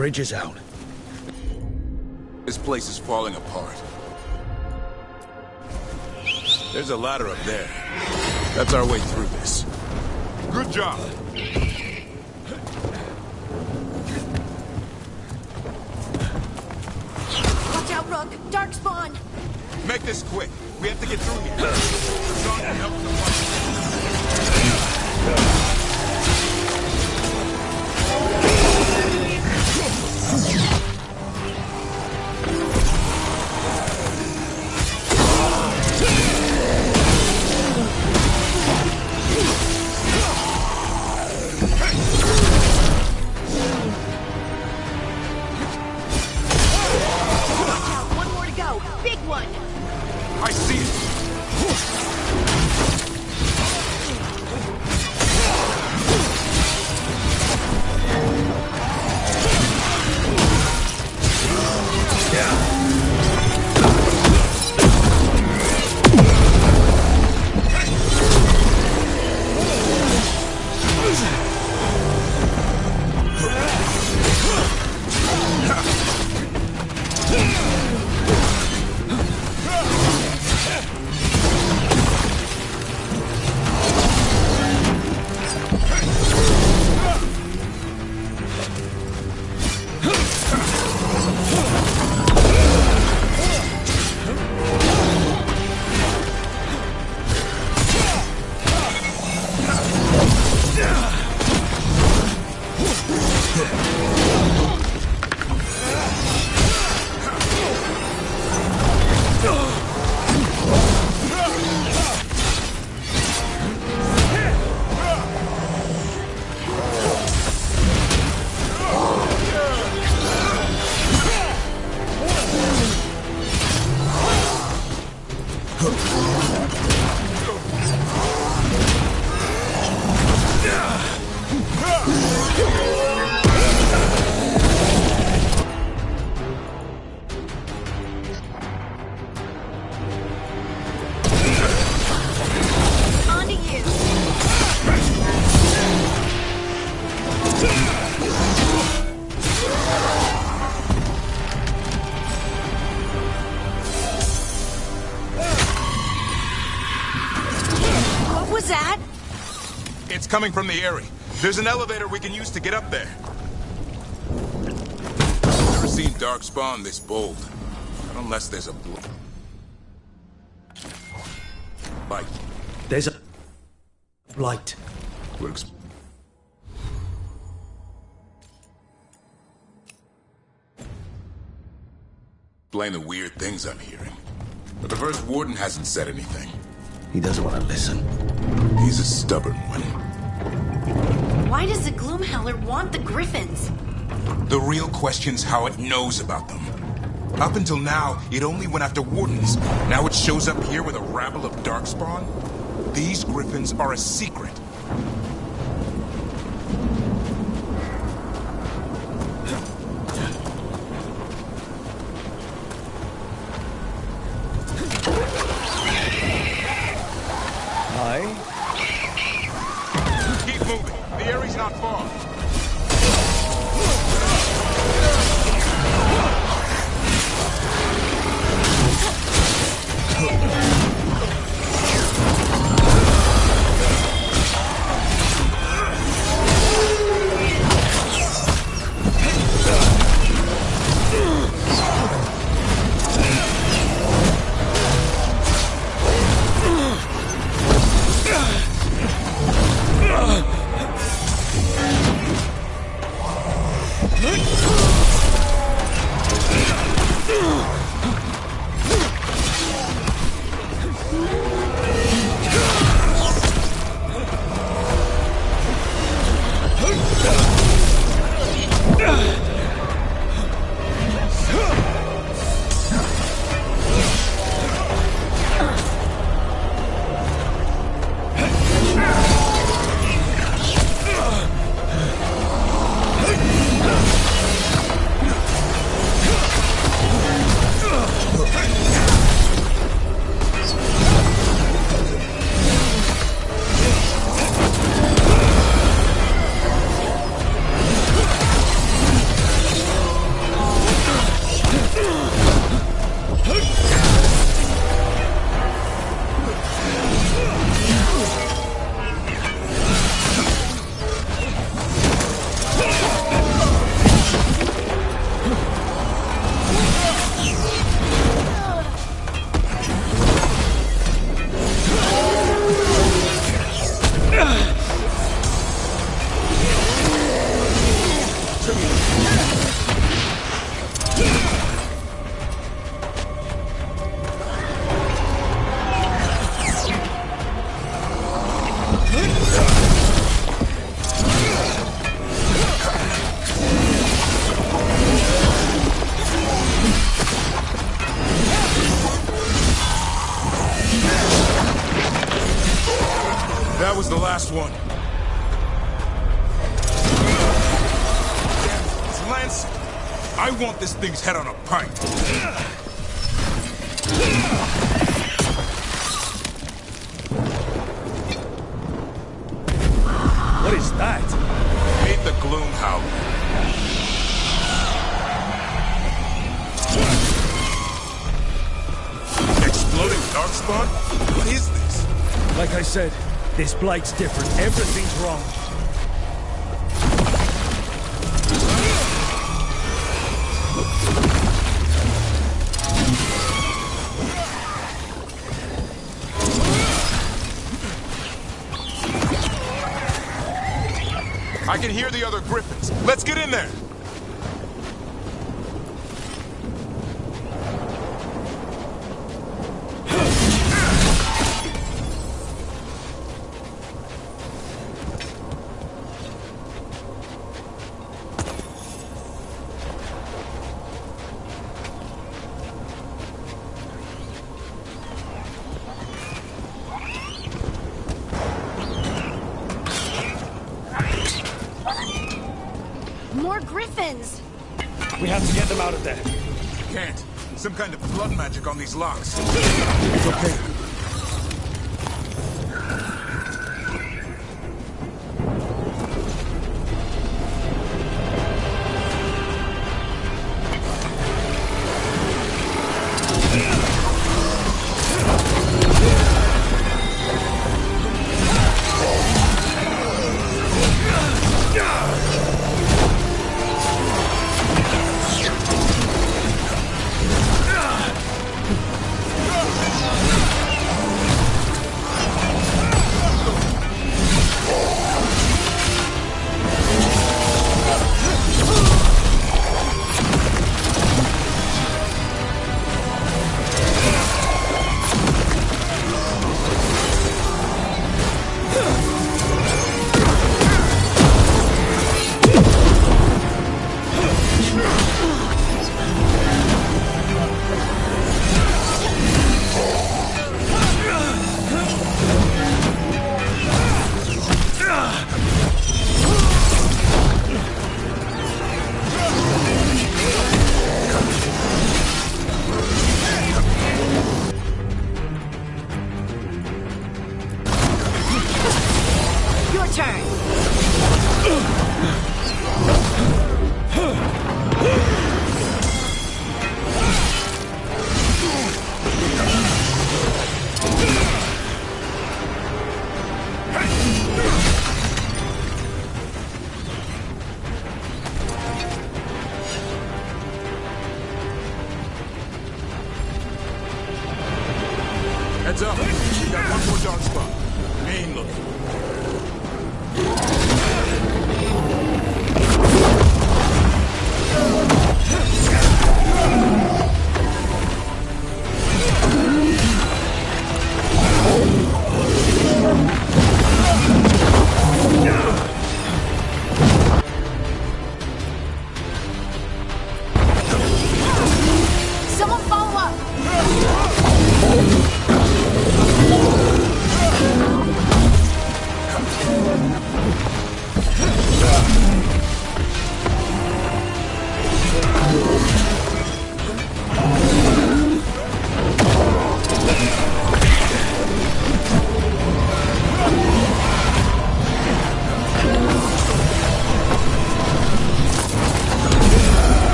bridge is out. This place is falling apart. There's a ladder up there. That's our way through this. Good job. Watch out, Rook. Dark spawn. Make this quick. We have to get through here. Sean can help with the I see it! It's coming from the area. There's an elevator we can use to get up there. Never seen darkspawn this bold. Not unless there's a light. There's a light. Works. Explain the weird things I'm hearing. But the first warden hasn't said anything. He doesn't want to listen. He's a stubborn one. Why does the Gloomhowler want the Griffins? The real question's how it knows about them. Up until now, it only went after wardens. Now it shows up here with a rabble of darkspawn? These Griffins are a secret. Keep moving. The area's not far. That was the last one. Damn it, it's Lancet. I want this thing's head on a pike. What is that? Meet the Gloom Howler. Exploding darkspawn? What is this? Like I said, this blight's different. Everything's wrong. I can hear the other griffins. Let's get in there. More griffins! We have to get them out of there. Can't. Some kind of blood magic on these locks. It's okay. Heads up. We got one more dark spot. Main looking.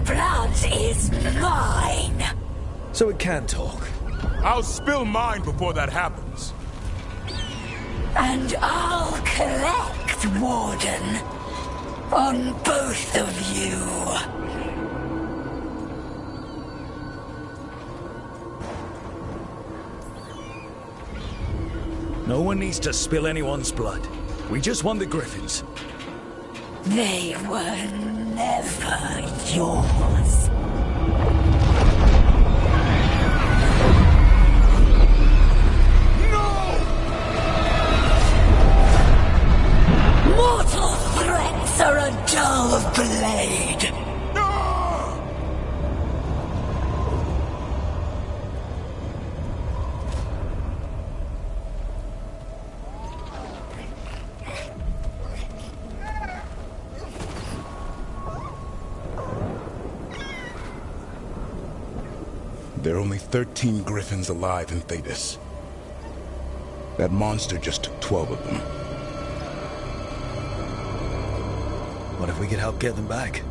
blood is mine. So it can talk. I'll spill mine before that happens. And I'll collect, Warden, on both of you. No one needs to spill anyone's blood. We just want the Griffins. They were never yours. Mortal threats are a dull blade. There are only 13 Griffins alive in Thetis. That monster just took 12 of them. What if we could help get them back?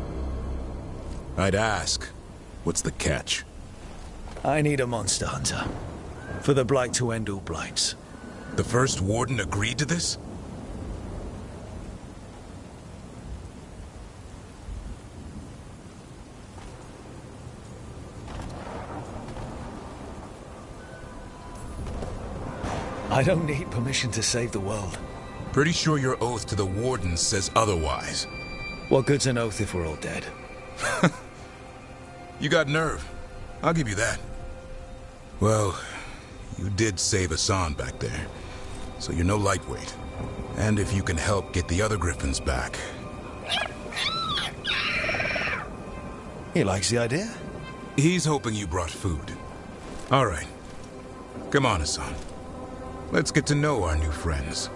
I'd ask, what's the catch? I need a monster hunter. For the Blight to end all blights. The first Warden agreed to this? I don't need permission to save the world. Pretty sure your oath to the Warden says otherwise. What good's an oath if we're all dead? You got nerve. I'll give you that. Well, you did save Hassan back there, so you're no lightweight. And if you can help get the other Griffins back... He likes the idea? He's hoping you brought food. All right. Come on, Hassan. Let's get to know our new friends.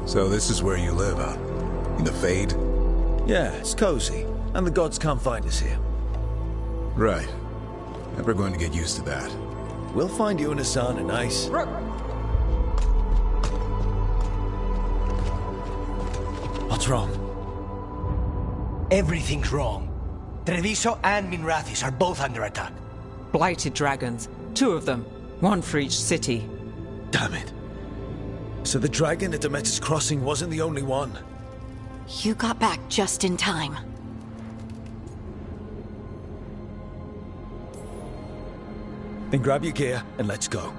So this is where you live, huh? In the Fade? Yeah, it's cozy. And the gods can't find us here. Right. Never going to get used to that. We'll find you and Hassan a nice... What's wrong? Everything's wrong. Treviso and Minrathis are both under attack. Blighted dragons. 2 of them. 1 for each city. Damn it. So the dragon at Demeter's Crossing wasn't the only one. You got back just in time. Then grab your gear and let's go.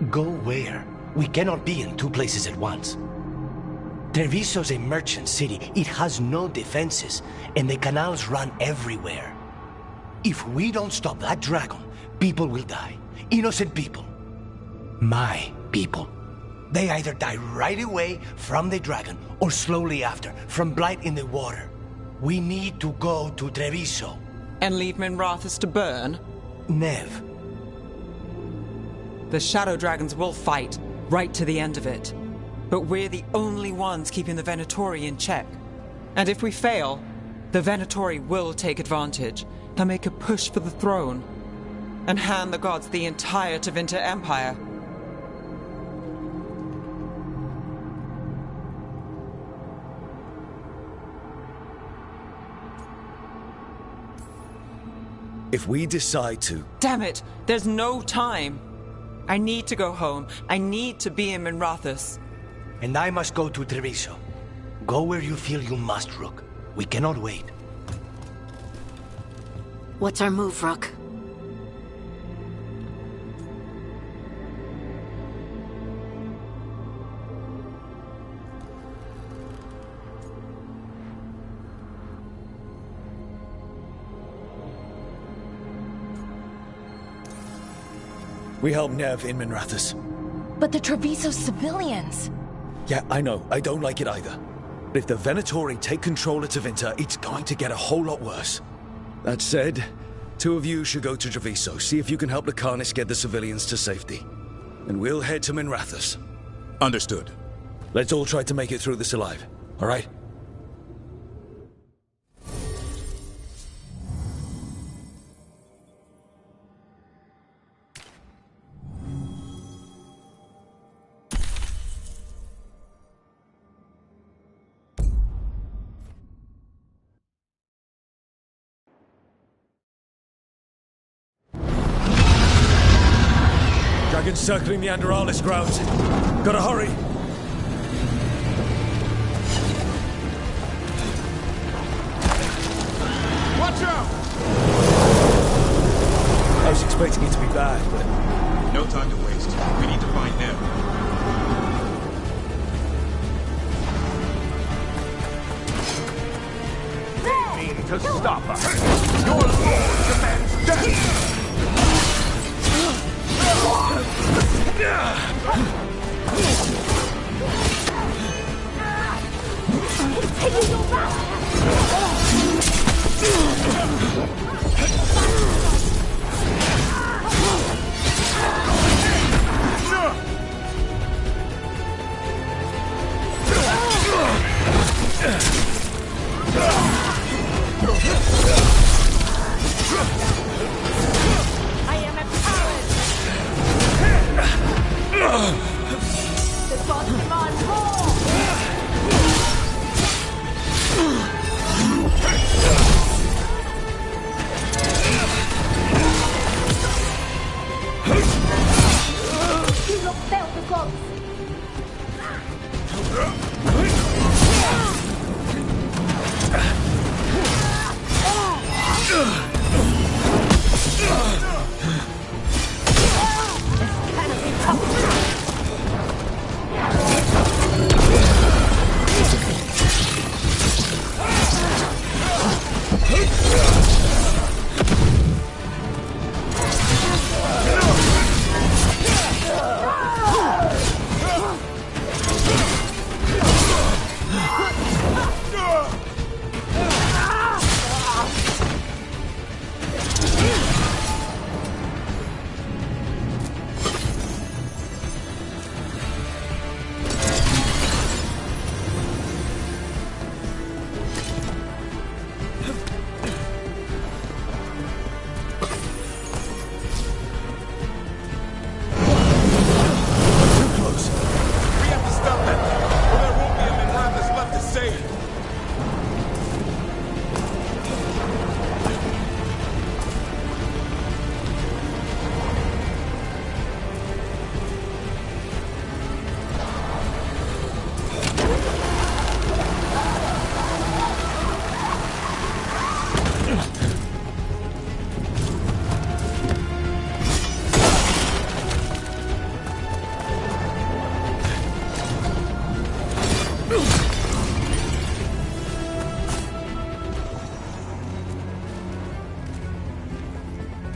Go where? We cannot be in 2 places at once. Treviso's a merchant city. It has no defenses, and the canals run everywhere. If we don't stop that dragon, people will die. Innocent people. My people. They either die right away from the dragon, or slowly after, from blight in the water. We need to go to Treviso. And leave Minrathous to burn? Nev. The Shadow Dragons will fight, right to the end of it. But we're the only ones keeping the Venatori in check. And if we fail, the Venatori will take advantage. They'll make a push for the throne, and hand the gods the entire Tevinter Empire. If we decide to... Damn it! There's no time! I need to go home. I need to be in Minrathous. And I must go to Treviso. Go where you feel you must, Rook. We cannot wait. What's our move, Rook? We help Nev in Minrathous. But the Treviso civilians! Yeah, I know. I don't like it either. But if the Venatori take control of Tevinter, it's going to get a whole lot worse. That said, two of you should go to Treviso, see if you can help the Carnis get the civilians to safety. And we'll head to Minrathous. Understood. Let's all try to make it through this alive, all right? Dragons circling the Anderalis grounds. Gotta hurry! Watch out! I was expecting it to be bad, but... No time to waste. We need to find Nev. They mean to stop us. Your lord demands death! Taking you back! I am empowered! The gods demand more! Do not fail the gods!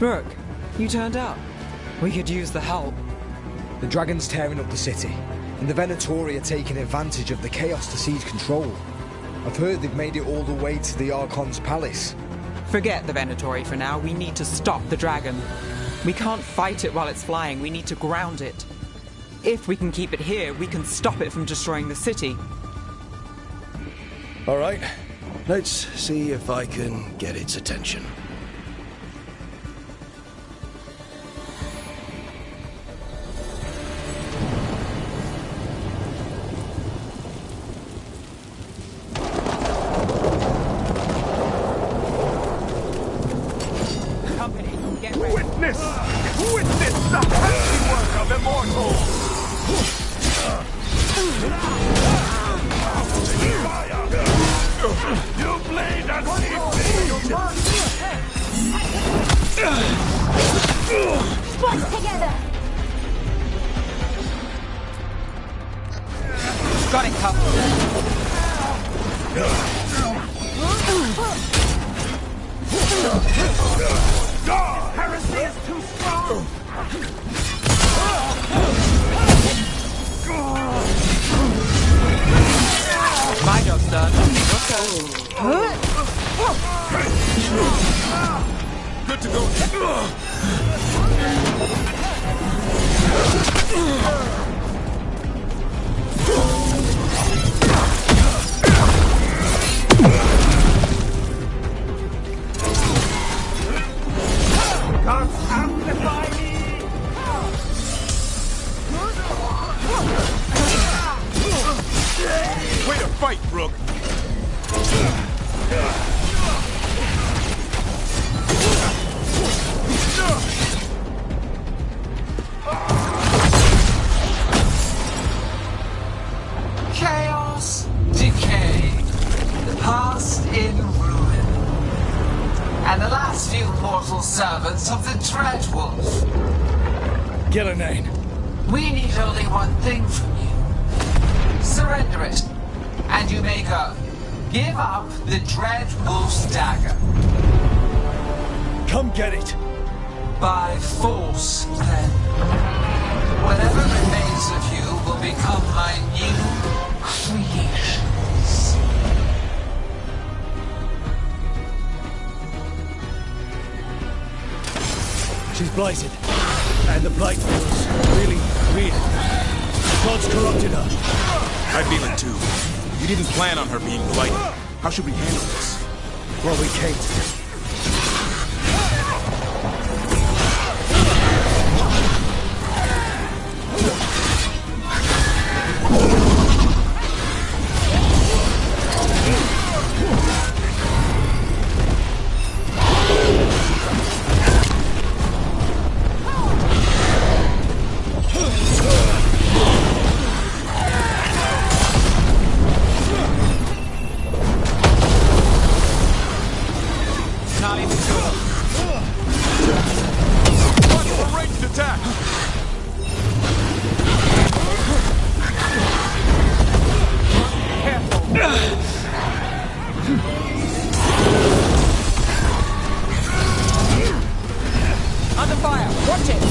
Rook, you turned up. We could use the help. The dragon's tearing up the city, and the Venatori are taking advantage of the chaos to seize control. I've heard they've made it all the way to the Archon's palace. Forget the Venatori for now. We need to stop the dragon. We can't fight it while it's flying. We need to ground it. If we can keep it here, we can stop it from destroying the city. All right, let's see if I can get its attention. Witness the handiwork of immortals! You blade and Squad together! Got it, Cup. Heresy is too strong! My job's done. Good to go. Gods amplify me! Way to fight, Rook. Chaos, decay, the past in ruin, and the last few mortal servants of the Dreadwolf. Gillenane. We need only one thing from you. Surrender it, and you may go. Give up the Dreadwolf's dagger. Come get it. By force, then. Whatever remains of you will become my new creations. She's blighted. And the blight feels really weird. God's corrupted her. I feel it too. We didn't plan on her being blighted. How should we handle this? Well, we can't. Under fire! Watch it!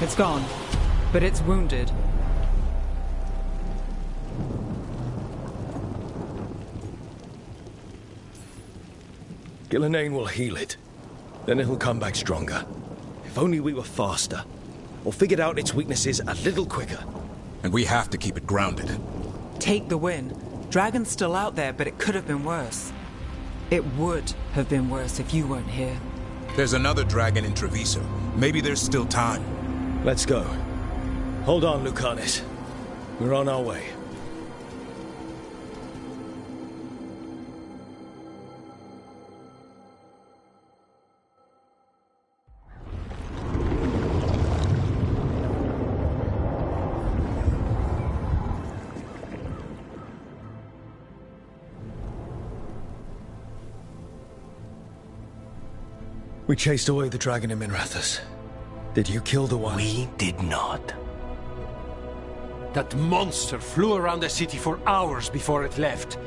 It's gone, but it's wounded. Gillenane will heal it. Then it'll come back stronger. If only we were faster. Or figured out its weaknesses a little quicker. And we have to keep it grounded. Take the win. Dragon's still out there, but it could have been worse. It would have been worse if you weren't here. There's another dragon in Treviso. Maybe there's still time. Let's go. Hold on, Lucanus. We're on our way. We chased away the dragon in Minrathous. Did you kill the one? We did not. That monster flew around the city for hours before it left,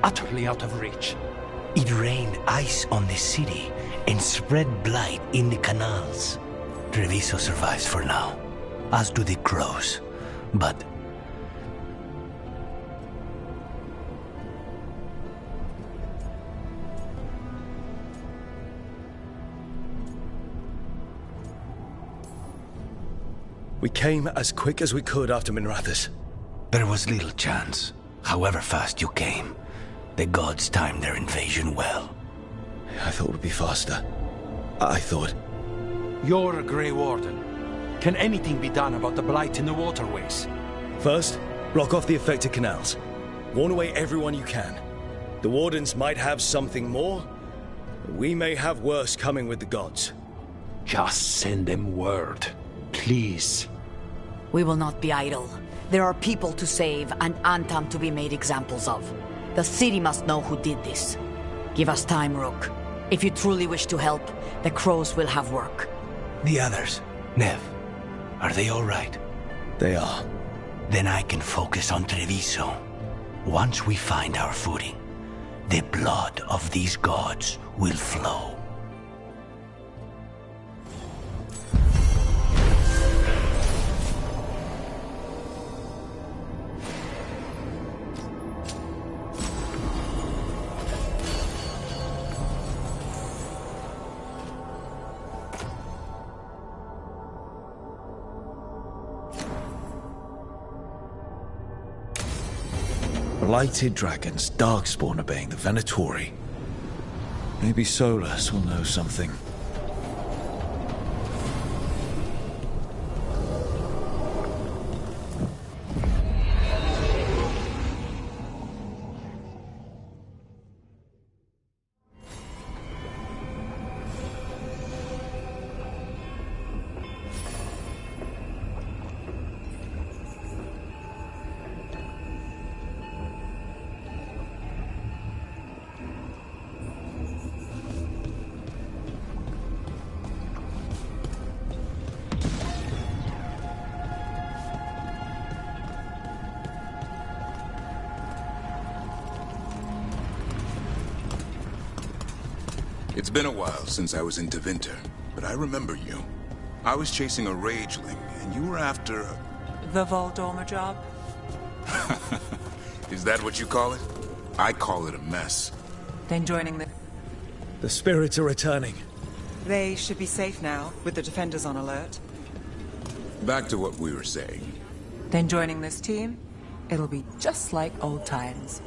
utterly out of reach. It rained ice on the city and spread blight in the canals. Treviso survives for now, as do the crows. But we came as quick as we could after Minrathous. there was little chance. However fast you came, the gods timed their invasion well. I thought it would be faster. I thought... You're a Grey Warden. Can anything be done about the blight in the waterways? First, block off the affected canals. Warn away everyone you can. The Wardens might have something more, but we may have worse coming with the gods. Just send them word. Please. We will not be idle. There are people to save and Antam to be made examples of. The city must know who did this. Give us time, Rook. If you truly wish to help, the crows will have work. The others, Nev, are they all right? They are. Then I can focus on Treviso. Once we find our footing, the blood of these gods will flow. Blighted dragons, darkspawn obeying the Venatori. Maybe Solus will know something. It's been a while since I was in Tevinter, but I remember you. I was chasing a rageling, and you were after The Voldormer job? Is that what you call it? I call it a mess. Then joining the... The spirits are returning. They should be safe now, with the defenders on alert. Back to what we were saying. Then joining this team, it'll be just like old times.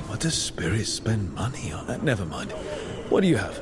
What does Spirit spend money on? Never mind. What do you have?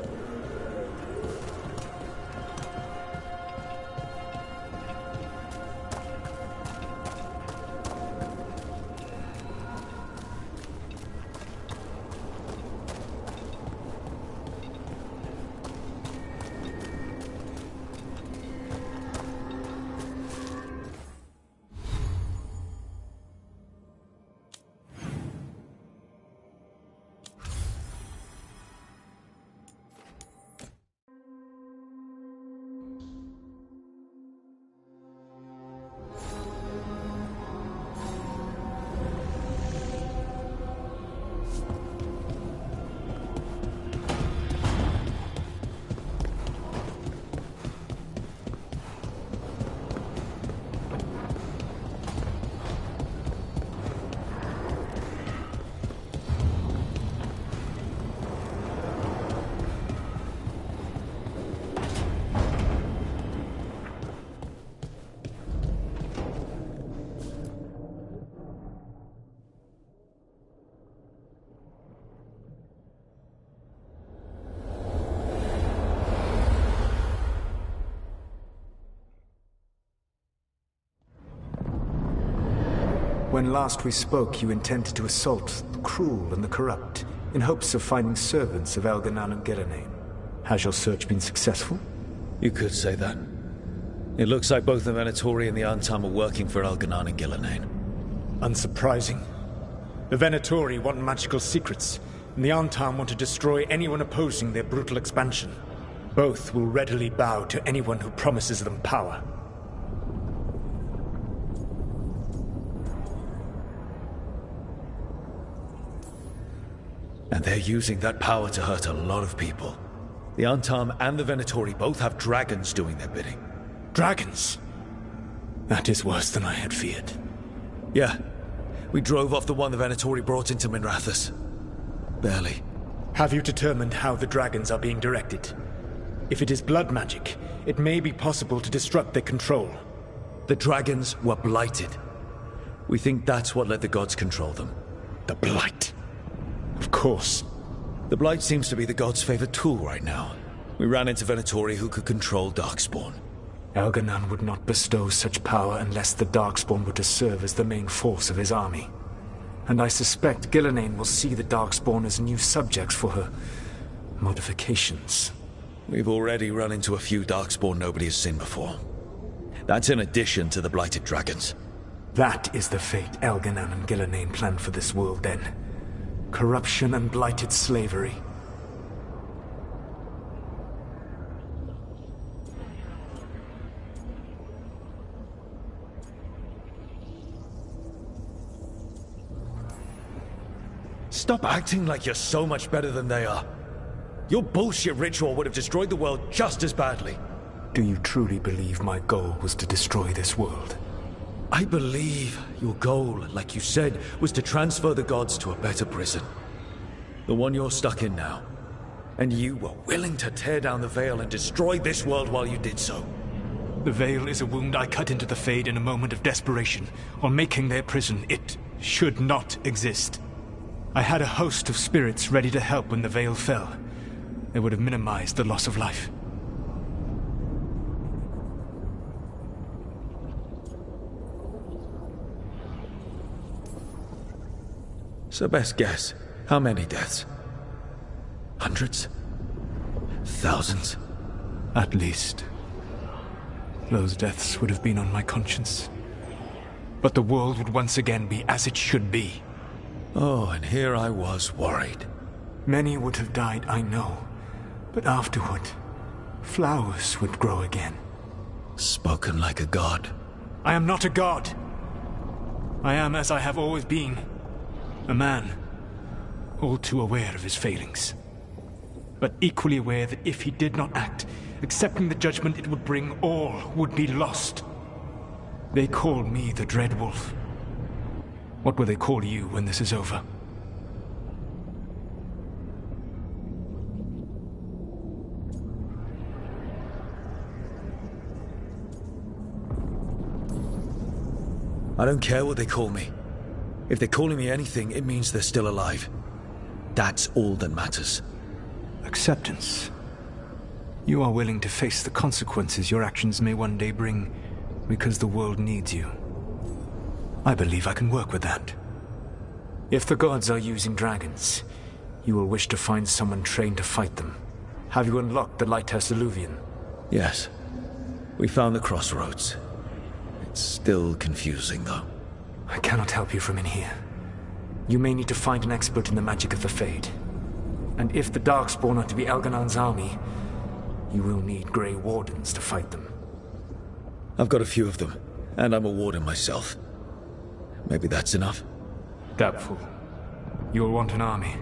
When last we spoke, you intended to assault the cruel and the corrupt, in hopes of finding servants of Elganan and Gillenane. Has your search been successful? You could say that. It looks like both the Venatori and the Antam are working for Elganan and Gillenane. Unsurprising. The Venatori want magical secrets, and the Antam want to destroy anyone opposing their brutal expansion. Both will readily bow to anyone who promises them power. And they're using that power to hurt a lot of people. The Antam and the Venatori both have dragons doing their bidding. Dragons? That is worse than I had feared. Yeah. We drove off the one the Venatori brought into Minrathous. Barely. Have you determined how the dragons are being directed? If it is blood magic, it may be possible to disrupt their control. The dragons were blighted. We think that's what let the gods control them. The blight? Of course. The blight seems to be the gods' favorite tool right now. We ran into Venatori who could control Darkspawn. Elganan would not bestow such power unless the Darkspawn were to serve as the main force of his army. And I suspect Gillenane will see the Darkspawn as new subjects for her modifications. We've already run into a few Darkspawn nobody has seen before. That's in addition to the blighted dragons. That is the fate Elganan and Gillenane planned for this world then. Corruption and blighted slavery. Stop acting like you're so much better than they are. Your bullshit ritual would have destroyed the world just as badly. Do you truly believe my goal was to destroy this world? I believe your goal, like you said, was to transfer the gods to a better prison. The one you're stuck in now. And you were willing to tear down the veil and destroy this world while you did so. The veil is a wound I cut into the Fade in a moment of desperation, on making their prison. It should not exist. I had a host of spirits ready to help when the veil fell. They would have minimized the loss of life. So best guess, how many deaths? Hundreds? Thousands? At least. Those deaths would have been on my conscience. But the world would once again be as it should be. Oh, and here I was worried. Many would have died, I know. But afterward, flowers would grow again. Spoken like a god. I am not a god. I am as I have always been. A man. all too aware of his failings. But equally aware that if he did not act, accepting the judgment it would bring, all would be lost. They call me the Dread Wolf. What will they call you when this is over? I don't care what they call me. If they're calling me anything, it means they're still alive. That's all that matters. Acceptance. You are willing to face the consequences your actions may one day bring because the world needs you. I believe I can work with that. If the gods are using dragons, you will wish to find someone trained to fight them. Have you unlocked the Lighthouse Illuvian? Yes. We found the crossroads. It's still confusing, though. I cannot help you from in here. You may need to find an expert in the magic of the Fade. And if the Darkspawn are to be Elganon's army, you will need Grey Wardens to fight them. I've got a few of them, and I'm a warden myself. Maybe that's enough? Doubtful. You will want an army.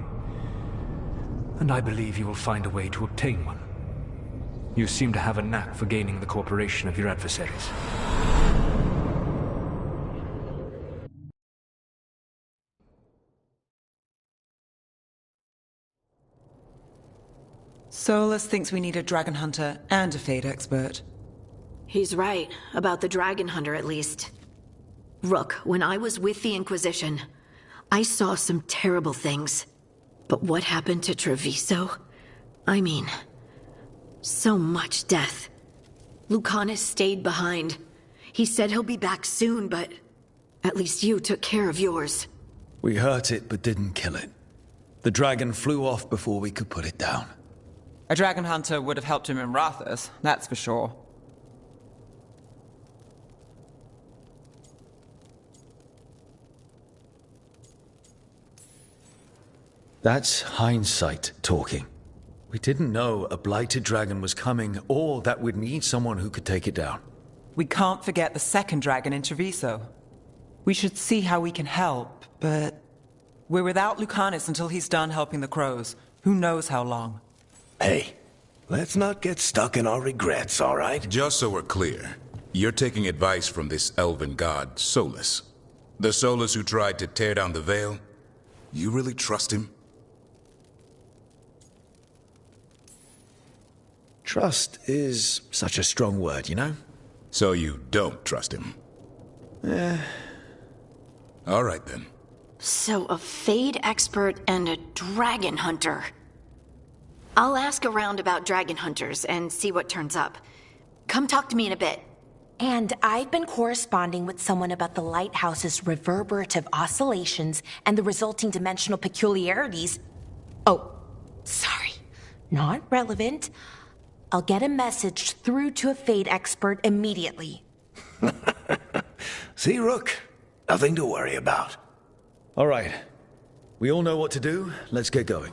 And I believe you will find a way to obtain one. You seem to have a knack for gaining the cooperation of your adversaries. Solus thinks we need a dragon hunter and a Fade expert. He's right, about the dragon hunter at least. Rook, when I was with the Inquisition, I saw some terrible things. But what happened to Treviso? I mean, so much death. Lucanus stayed behind. He said he'll be back soon, but at least you took care of yours. We hurt it, but didn't kill it. The dragon flew off before we could put it down. A dragon hunter would have helped him in Rathus, that's for sure. That's hindsight talking. We didn't know a blighted dragon was coming, or that we'd need someone who could take it down. We can't forget the second dragon in Treviso. We should see how we can help, but we're without Lucanus until he's done helping the crows. Who knows how long? Hey, let's not get stuck in our regrets, all right? Just so we're clear, you're taking advice from this elven god, Solus. The Solus who tried to tear down the Veil? You really trust him? Trust is such a strong word, you know? So you don't trust him? All right, then. So a Fade expert and a dragon hunter. I'll ask around about dragon hunters and see what turns up. Come talk to me in a bit. And I've been corresponding with someone about the lighthouse's reverberative oscillations and the resulting dimensional peculiarities. Oh, sorry. Not relevant. I'll get a message through to a Fade expert immediately. See, Rook? Nothing to worry about. All right. We all know what to do. Let's get going.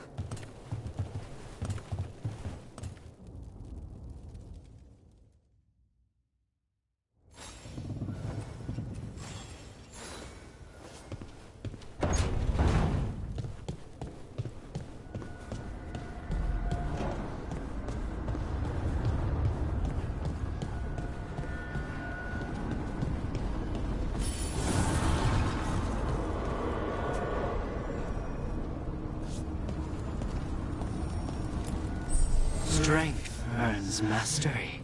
Strength earns mastery.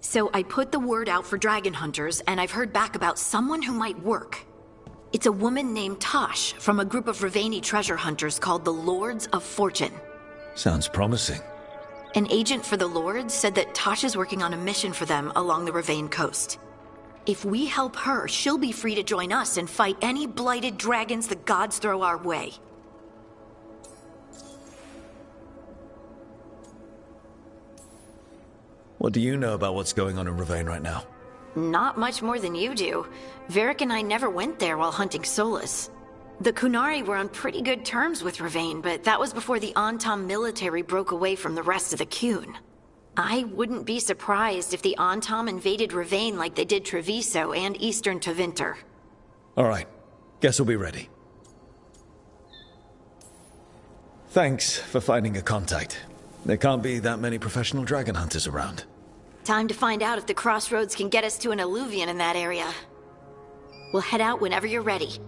So I put the word out for dragon hunters, and I've heard back about someone who might work. It's a woman named Tosh from a group of Ravani treasure hunters called the Lords of Fortune. Sounds promising. An agent for the Lords said that Tosh is working on a mission for them along the Ravane coast. If we help her, she'll be free to join us and fight any blighted dragons the gods throw our way. What do you know about what's going on in Ravane right now? Not much more than you do. Varric and I never went there while hunting Solus. The Kunari were on pretty good terms with Ravane, but that was before the Antam military broke away from the rest of the Qun. I wouldn't be surprised if the Antam invaded Ravane like they did Treviso and eastern Tevinter. Alright, guess we'll be ready. Thanks for finding a contact. There can't be that many professional dragon hunters around. Time to find out if the crossroads can get us to an alluvion in that area. We'll head out whenever you're ready.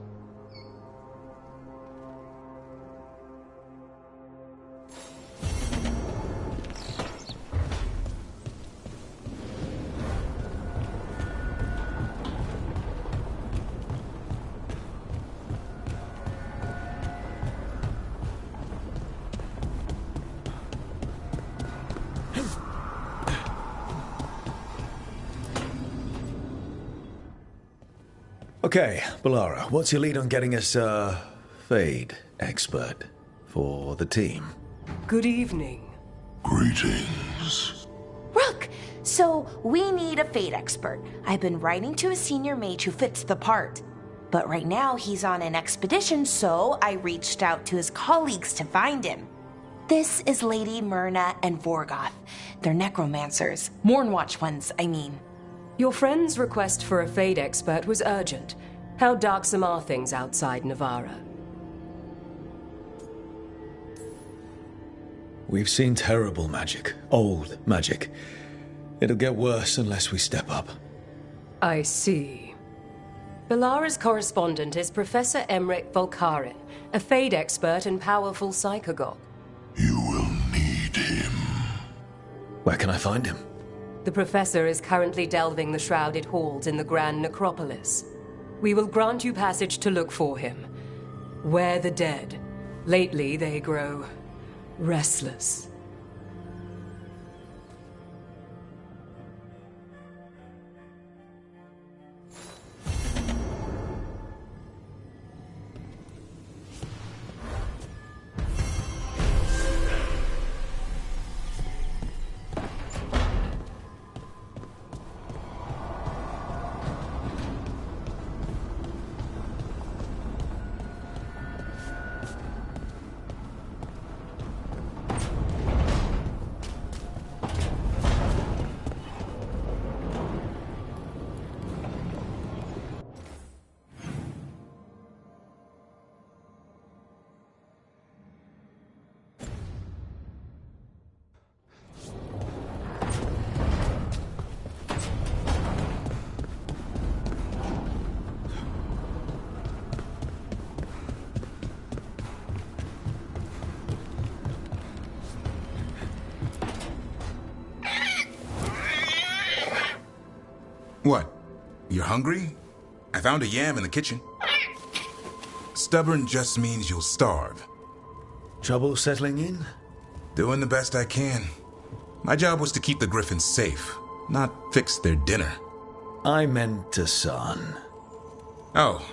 Okay, Balara, what's your lead on getting us a Fade expert for the team? Good evening. Greetings. Rook! So, we need a Fate expert. I've been writing to a senior mage who fits the part. But right now, he's on an expedition, so I reached out to his colleagues to find him. This is Lady Myrna and Vorgoth. They're necromancers. Mournwatch ones, I mean. Your friend's request for a Fade expert was urgent. How darksome are things outside Navarra? We've seen terrible magic. Old magic. It'll get worse unless we step up. I see. Balara's correspondent is Professor Emmerich Volkarin, a Fade expert and powerful psychagog. You will need him. Where can I find him? The Professor is currently delving the shrouded halls in the Grand Necropolis. We will grant you passage to look for him. Where the dead. Lately, they grow restless. What? You're hungry? I found a yam in the kitchen. Stubborn just means you'll starve. Trouble settling in? Doing the best I can. My job was to keep the griffins safe, not fix their dinner. I meant to son. Oh.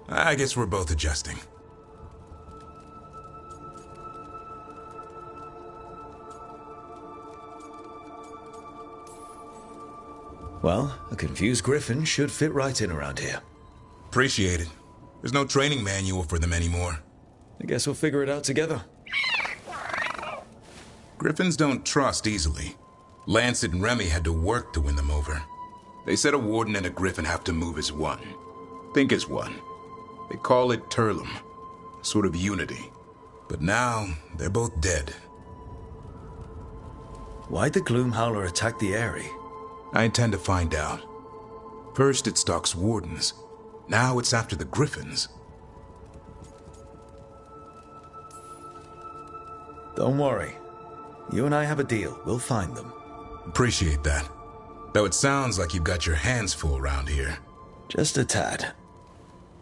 I guess we're both adjusting. Well, a confused griffin should fit right in around here. Appreciate it. There's no training manual for them anymore. I guess we'll figure it out together. Griffins don't trust easily. Lancet and Remy had to work to win them over. They said a warden and a griffin have to move as one. Think as one. They call it Turlum. Sort of unity. But now, they're both dead. Why'd the Gloomhowler attack the Eyrie? I intend to find out. First it stalks wardens. Now it's after the griffins. Don't worry. You and I have a deal. We'll find them. Appreciate that. Though it sounds like you've got your hands full around here. Just a tad.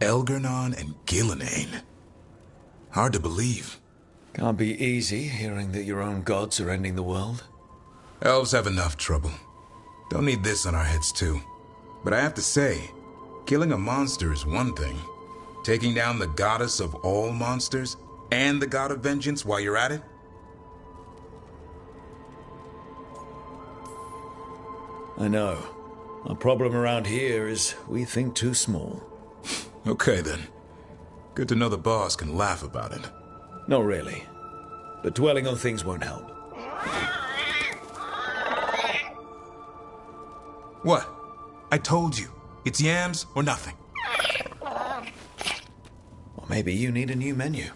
Elgarnon and Gillenane. Hard to believe. Can't be easy hearing that your own gods are ending the world. Elves have enough trouble. Don't need this on our heads too. But I have to say, killing a monster is one thing. Taking down the goddess of all monsters and the god of vengeance while you're at it? I know. Our problem around here is we think too small. Okay then. Good to know the boss can laugh about it. Not really. But dwelling on things won't help. What? I told you. It's yams or nothing. Or maybe you need a new menu.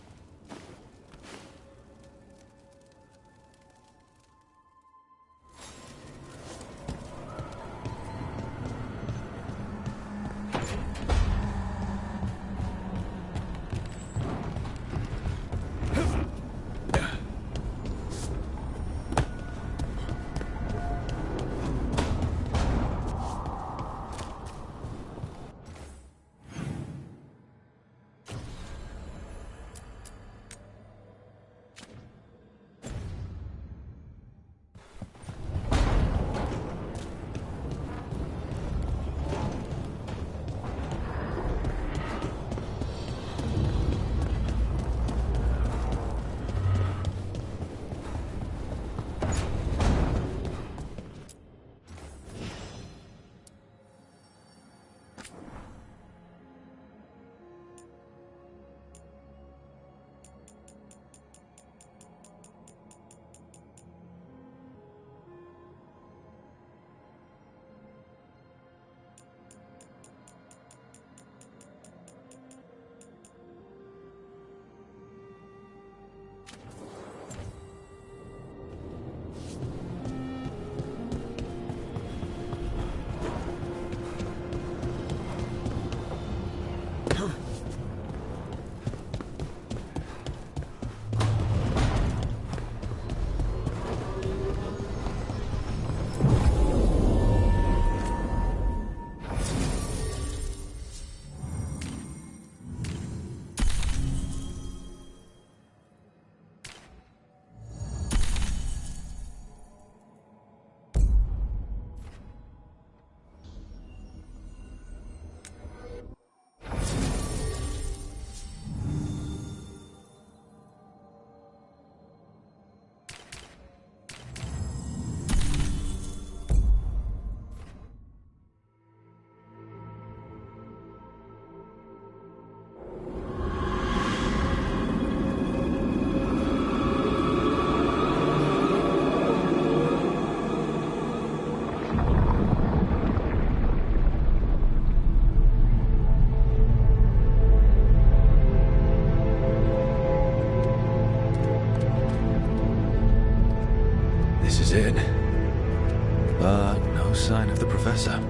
But no sign of the professor.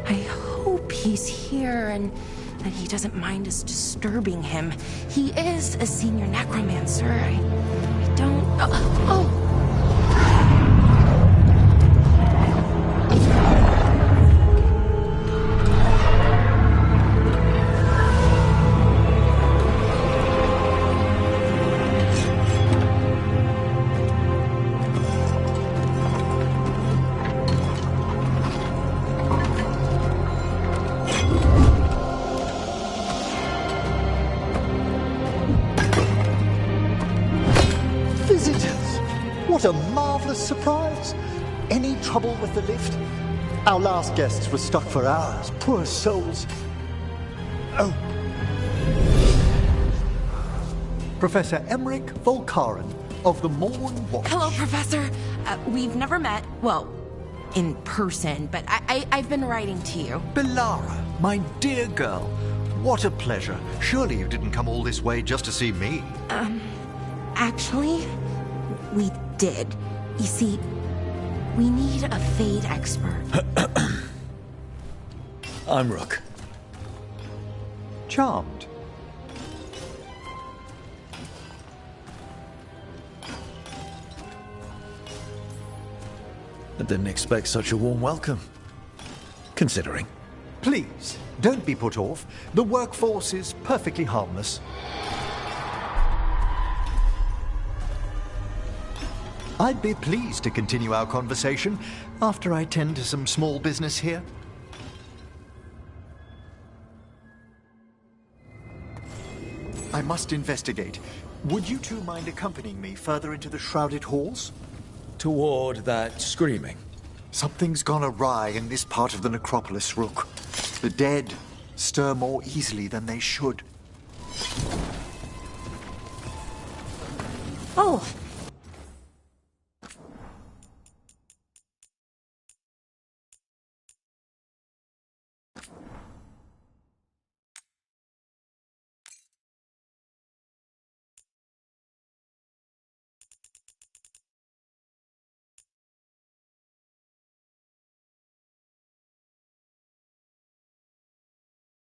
I hope he's here and that he doesn't mind us disturbing him. He is a senior necromancer. I don't... Oh! What a marvelous surprise! Any trouble with the lift? Our last guests were stuck for hours. Poor souls. Oh. Professor Emmerich Volkaren of the Morn Watch. Hello, Professor. We've never met. Well, in person, but I've been writing to you. Belara, my dear girl. What a pleasure. Surely you didn't come all this way just to see me. Actually, we did. You see, we need a Fade expert. I'm Rook. Charmed. I didn't expect such a warm welcome. Considering. Please, don't be put off. The workforce is perfectly harmless. I'd be pleased to continue our conversation after I tend to some small business here. I must investigate. Would you two mind accompanying me further into the shrouded halls? Toward that screaming. Something's gone awry in this part of the necropolis, Rook. The dead stir more easily than they should. Oh,